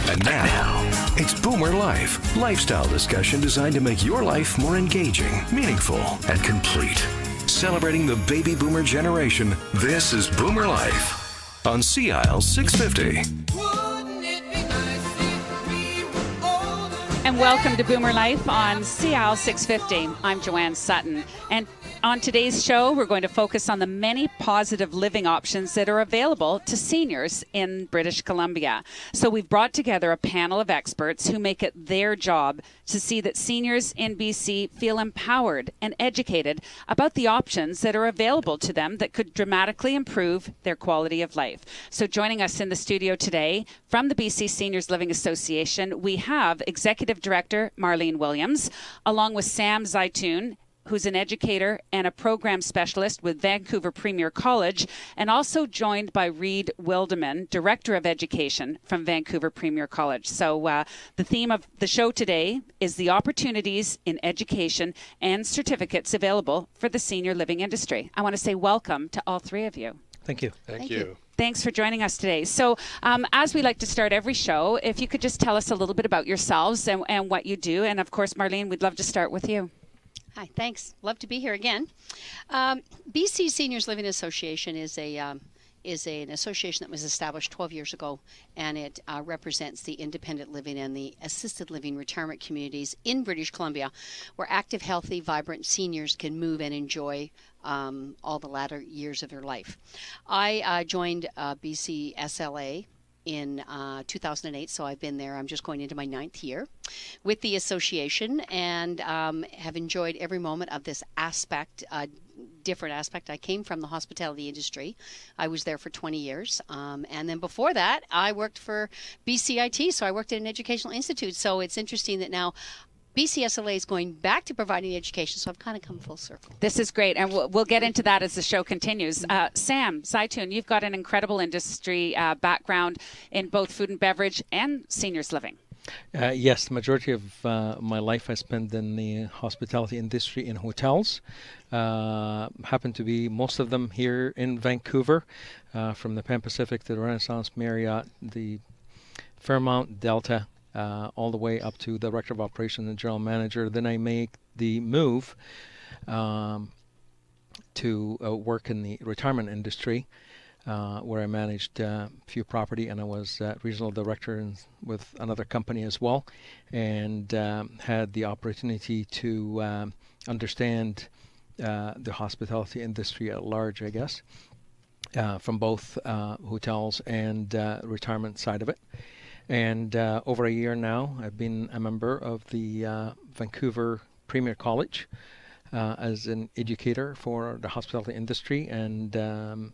And now, it's Boomer Life, lifestyle discussion designed to make your life more engaging, meaningful, and complete. Celebrating the baby boomer generation, this is Boomer Life on CIL 650. And welcome to Boomer Life on CIL 650. I'm Joanne Sutton. And on today's show, we're going to focus on the many positive living options that are available to seniors in British Columbia. So we've brought together a panel of experts who make it their job to see that seniors in BC feel empowered and educated about the options that are available to them that could dramatically improve their quality of life. So joining us in the studio today from the BC Seniors Living Association, we have Executive Director Marlene Williams, along with Sam Zaitoon, who's an educator and a program specialist with Vancouver Premier College, and also joined by Reid Wildeman, Director of Education from Vancouver Premier College. So the theme of the show today is the opportunities in education and certificates available for the senior living industry. I want to say welcome to all three of you. Thank you. Thank you. Thanks for joining us today. So as we like to start every show, if you could just tell us a little bit about yourselves and what you do. And of course, Marlene, we'd love to start with you. Hi, thanks. Love to be here again. BC Seniors Living Association is an association that was established 12 years ago, and it represents the independent living and the assisted living retirement communities in British Columbia, where active, healthy, vibrant seniors can move and enjoy all the latter years of their life. I joined BCSLA in 2008, so I've been there. I'm just going into my 9th year with the association, and have enjoyed every moment of this aspect, different aspect. I came from the hospitality industry. I was there for 20 years. And then before that, I worked for BCIT, so I worked at an educational institute. So it's interesting that now BCSLA is going back to providing education, so I've kind of come full circle. This is great, and we'll get into that as the show continues. Sam Zaitoon, you've got an incredible industry background in both food and beverage and seniors living. Yes, the majority of my life I spent in the hospitality industry in hotels. Happen to be most of them here in Vancouver, from the Pan Pacific to the Renaissance Marriott, the Fairmont, Delta, all the way up to the Director of Operations and General Manager. Then I make the move to work in the retirement industry, where I managed a few property, and I was regional director with another company as well, and had the opportunity to understand the hospitality industry at large, I guess, from both hotels and retirement side of it. And over a year now, I've been a member of the Vancouver Premier College as an educator for the hospitality industry. And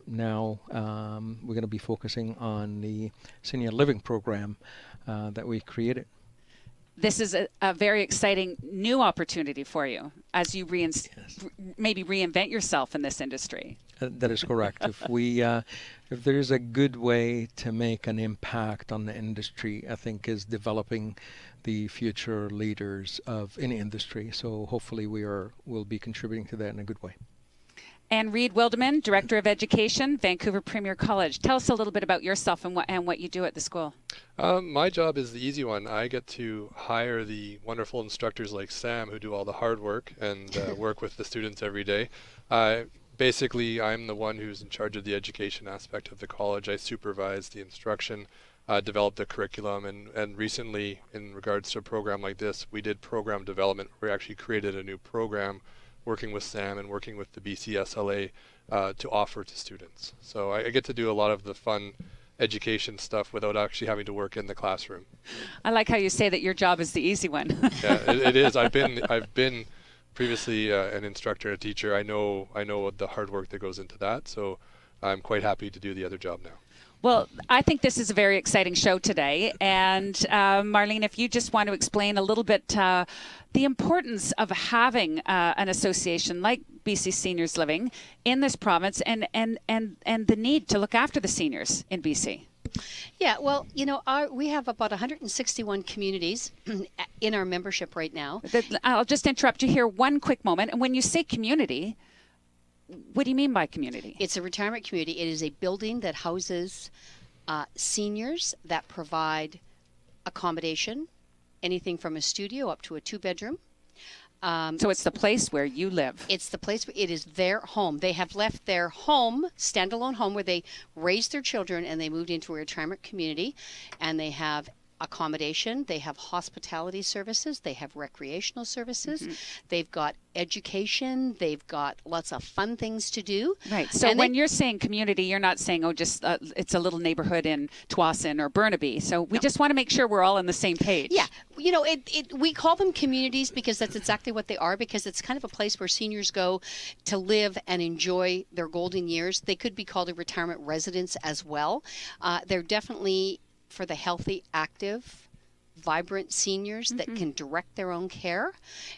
now we're going to be focusing on the senior living program that we created. This is a very exciting new opportunity for you as you maybe reinvent yourself in this industry. That is correct. If there's a good way to make an impact on the industry, I think is developing the future leaders of any industry. So hopefully we'll be contributing to that in a good way. And Reid Wildeman, Director of Education, Vancouver Premier College. Tell us a little bit about yourself and what you do at the school. My job is the easy one. I get to hire the wonderful instructors like Sam who do all the hard work and work with the students every day. Basically, I'm the one who's in charge of the education aspect of the college. I supervise the instruction, develop the curriculum, and recently, in regards to a program like this, we did program development. We actually created a new program working with Sam and working with the BCSLA to offer to students. So I get to do a lot of the fun education stuff without actually having to work in the classroom. I like how you say that your job is the easy one. Yeah, it is. I've been previously an instructor, a teacher. I know the hard work that goes into that, so I'm quite happy to do the other job now. Well, I think this is a very exciting show today. And Marlene, if you just want to explain a little bit the importance of having an association like BC Seniors Living in this province and the need to look after the seniors in BC. Yeah, well, you know, we have about 161 communities in our membership right now. I'll just interrupt you here one quick moment. And when you say community, what do you mean by community? It's a retirement community. It is a building that houses seniors that provide accommodation, anything from a studio up to a 2-bedroom. So it's the place where you live. It's the place where it is their home. They have left their home, standalone home, where they raised their children, and they moved into a retirement community, and they have accommodation, they have hospitality services, they have recreational services, they've got education, they've got lots of fun things to do. Right. So when you're saying community, you're not saying, oh, just it's a little neighborhood in Tsawwassen or Burnaby. So we just want to make sure we're all on the same page. Yeah. You know, we call them communities because that's exactly what they are, because it's kind of a place where seniors go to live and enjoy their golden years. They could be called a retirement residence as well. They're definitely for the healthy, active, vibrant seniors that can direct their own care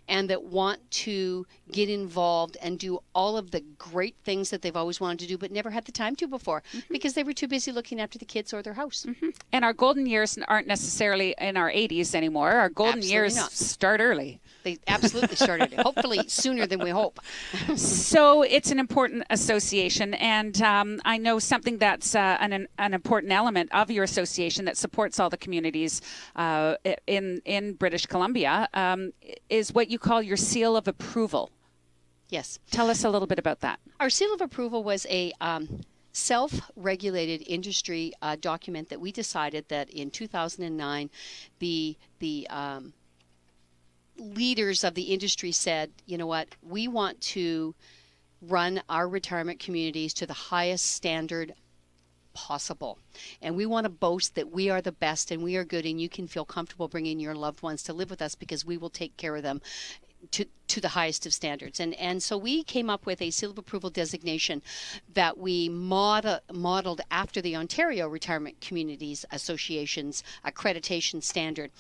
and that want to get involved and do all of the great things that they've always wanted to do but never had the time to before because they were too busy looking after the kids or their house. And our golden years aren't necessarily in our 80s anymore. Our golden years start early. They absolutely started it, hopefully sooner than we hope. So it's an important association, and I know something that's an important element of your association that supports all the communities in British Columbia is what you call your seal of approval. Yes. Tell us a little bit about that. Our seal of approval was a self-regulated industry document that we decided that in 2009 the leaders of the industry said, you know what, we want to run our retirement communities to the highest standard possible. And we want to boast that we are the best and we are good and you can feel comfortable bringing your loved ones to live with us because we will take care of them to the highest of standards. And so we came up with a seal of approval designation that we modeled after the Ontario Retirement Communities Association's accreditation standard.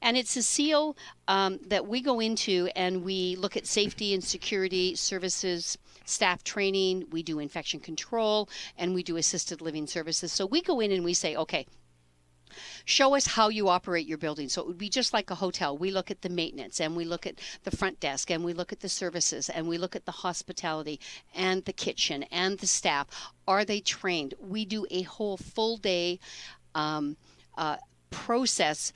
And it's a seal that we go into and we look at safety and security services, staff training, we do infection control, and we do assisted living services. So we go in and we say, okay, show us how you operate your building. So it would be just like a hotel. We look at the maintenance and we look at the front desk and we look at the services and we look at the hospitality and the kitchen and the staff. Are they trained? We do a whole full day process,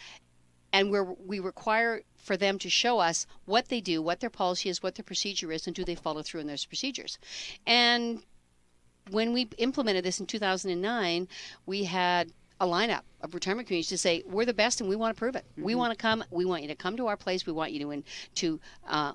and we require for them to show us what they do, what their policy is, what their procedure is, and do they follow through in those procedures. And when we implemented this in 2009, we had a lineup of retirement communities to say, we're the best and we want to prove it. We want to come. We want you to come to our place. We want you to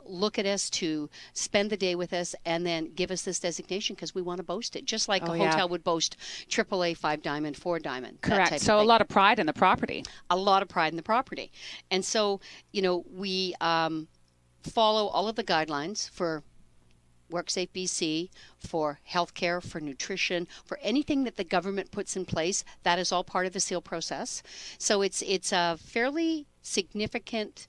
look at us, to spend the day with us, and then give us this designation because we want to boast it, just like a hotel would boast AAA, 5-diamond, 4-diamond. Correct. So a lot of pride in the property. A lot of pride in the property. And so, you know, we follow all of the guidelines for WorkSafe BC, for healthcare, for nutrition, for anything that the government puts in place. That is all part of the seal process. So it's a fairly significant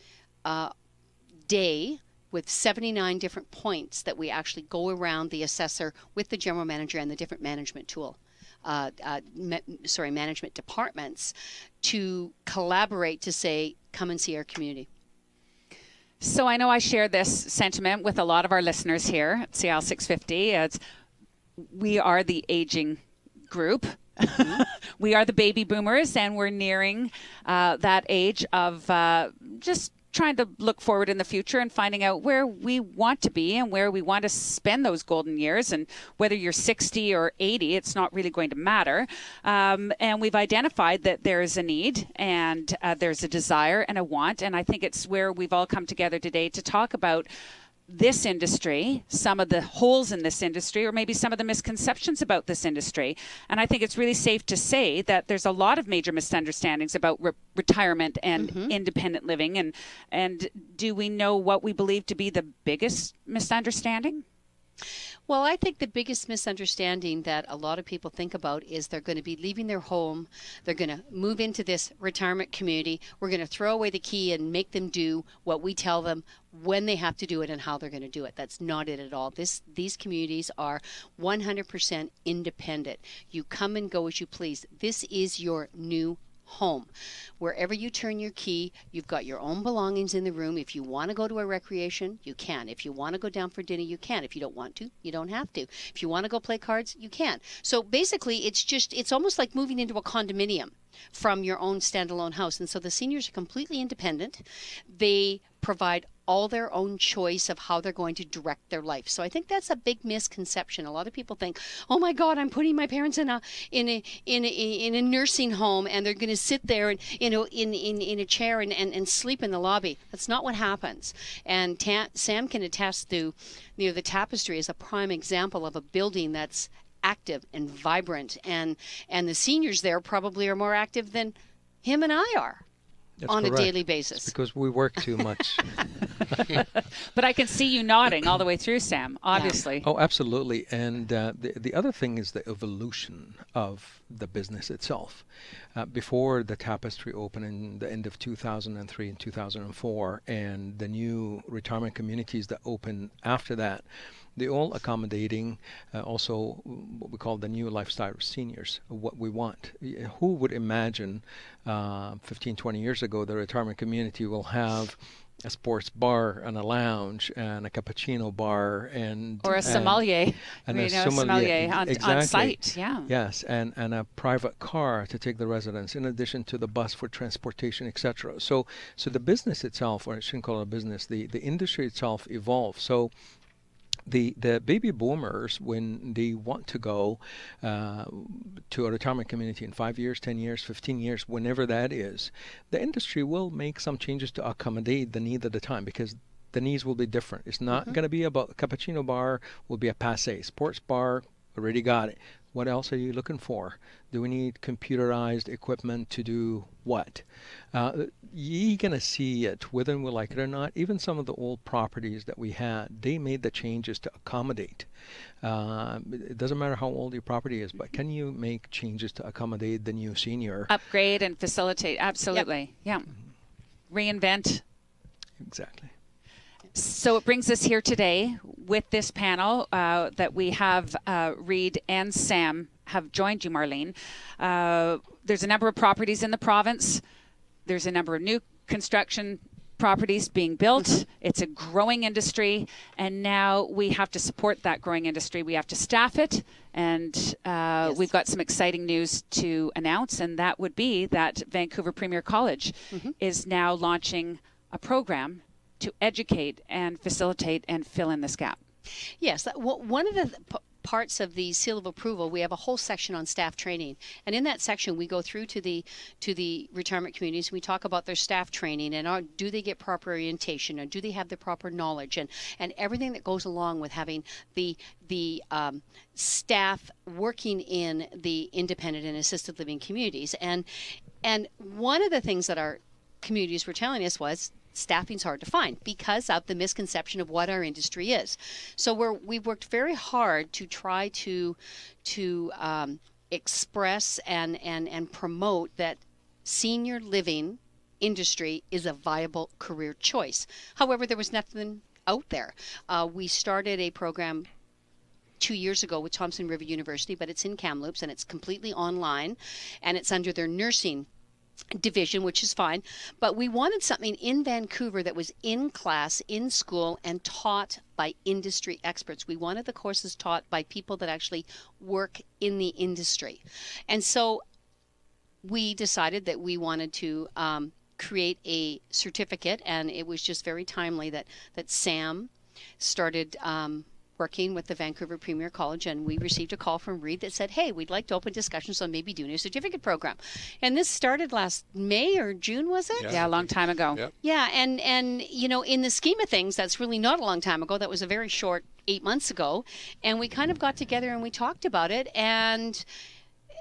day with 79 different points that we actually go around the assessor with the general manager and the different management tool. Management departments to collaborate to say, come and see our community. So I know I share this sentiment with a lot of our listeners here at CL 650. We are the aging group. We are the baby boomers, and we're nearing that age of just trying to look forward in the future and finding out where we want to be and where we want to spend those golden years. And whether you're 60 or 80, it's not really going to matter. And we've identified that there is a need and there's a desire and a want. And I think it's where we've all come together today to talk about this industry, some of the holes in this industry, or maybe some of the misconceptions about this industry. And I think it's really safe to say that there's a lot of major misunderstandings about retirement and independent living. And do we know what we believe to be the biggest misunderstanding? Well, I think the biggest misunderstanding that a lot of people think about is they're going to be leaving their home. They're going to move into this retirement community. We're going to throw away the key and make them do what we tell them when they have to do it and how they're going to do it. That's not it at all. These communities are 100% independent. You come and go as you please. This is your new home. Wherever you turn your key, you've got your own belongings in the room. If you want to go to a recreation, you can. If you want to go down for dinner, you can. If you don't want to, you don't have to. If you want to go play cards, you can. So basically, it's almost like moving into a condominium. from your own standalone house. And so the seniors are completely independent. They provide all their own choice of how they're going to direct their life. So I think that's a big misconception. A lot of people think, oh my God, I'm putting my parents in a nursing home and they're going to sit there and, in a chair and sleep in the lobby. That's not what happens. And Sam can attest to, the Tapestry is a prime example of a building that's active and vibrant, and the seniors there probably are more active than him and I are. That's on correct. a daily basis. It's because we work too much. But I can see you nodding all the way through, Sam, obviously. Oh, absolutely. And the other thing is the evolution of the business itself. Before the Tapestry opened in the end of 2003 and 2004, and the new retirement communities that opened after that, they're all accommodating also what we call the new lifestyle of seniors, what we want. Who would imagine 15, 20 years ago the retirement community will have a sports bar and a lounge and a cappuccino bar or a sommelier, sommelier on site, yeah. Yes, and a private car to take the residents in addition to the bus for transportation, etc. So the business itself, or I shouldn't call it a business, the industry itself evolved. So the baby boomers, when they want to go to a retirement community in 5 years, 10 years, 15 years, whenever that is, the industry will make some changes to accommodate the need at the time, because the needs will be different. It's not going to be about a cappuccino bar, will be a passe. Sports bar, already got it. What else are you looking for? Do we need computerized equipment to do what? You're going to see it, whether we like it or not. Even some of the old properties that we had, they made the changes to accommodate. It doesn't matter how old your property is, but can you make changes to accommodate the new senior? Upgrade and facilitate, absolutely. Yep. Yeah. Reinvent. Exactly. So it brings us here today with this panel that we have Reed and Sam have joined you, Marlene. There's a number of properties in the province. There's a number of new construction properties being built. It's a growing industry, and now we have to support that growing industry. We have to staff it, and we've got some exciting news to announce, and that would be that Vancouver Premier College is now launching a program to educate and facilitate and fill in this gap. Yes, one of the parts of the seal of approval, we have a whole section on staff training, and in that section we go through to the retirement communities. We talk about their staff training and do they get proper orientation, and do they have the proper knowledge, and everything that goes along with having the staff working in the independent and assisted living communities. And one of the things that our communities were telling us was staffing's hard to find because of the misconception of what our industry is. So we've worked very hard to try to express and promote that senior living industry is a viable career choice. However, there was nothing out there. We started a program 2 years ago with Thompson River University, but it's in Kamloops and it's completely online, and it's under their nursing division, which is fine, but we wanted something in Vancouver that was in class, in school, and taught by industry experts. We wanted the courses taught by people that actually work in the industry. And so we decided that we wanted to create a certificate, and it was just very timely that Sam started working with the Vancouver Premier College, and we received a call from Reed that said, hey, we'd like to open discussions on maybe doing a certificate program. And this started last May or June, was it? Yeah, a long time ago. Yep. Yeah, and in the scheme of things, that's really not a long time ago. That was a very short 8 months ago. And we kind of got together and we talked about it, and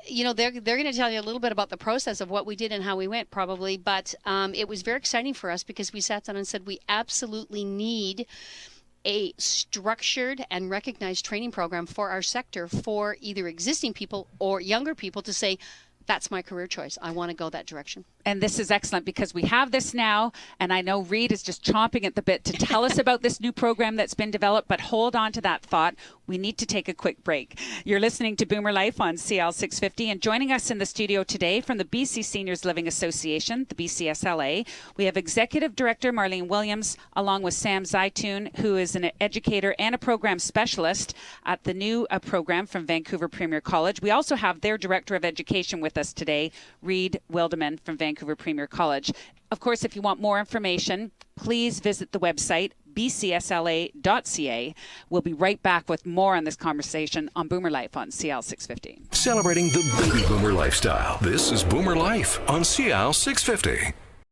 they're going to tell you a little bit about the process of what we did and how we went, probably, but it was very exciting for us because we sat down and said we absolutely need a structured and recognized training program for our sector for either existing people or younger people to say, that's my career choice. I want to go that direction. And this is excellent because we have this now, and I know Reed is just chomping at the bit to tell us about this new program that's been developed, but hold on to that thought. We need to take a quick break. You're listening to Boomer Life on CL 650, and joining us in the studio today from the BC Seniors Living Association, the BCSLA, we have Executive Director Marlene Williams, along with Sam Zaitun, who is an educator and a program specialist at the new program from Vancouver Premier College. We also have their Director of Education with us today, Reed Wildeman from Vancouver Premier College. Of course, if you want more information, please visit the website bcsla.ca. We'll be right back with more on this conversation on Boomer Life on CL 650. Celebrating the baby boomer lifestyle. This is Boomer Life on CL 650.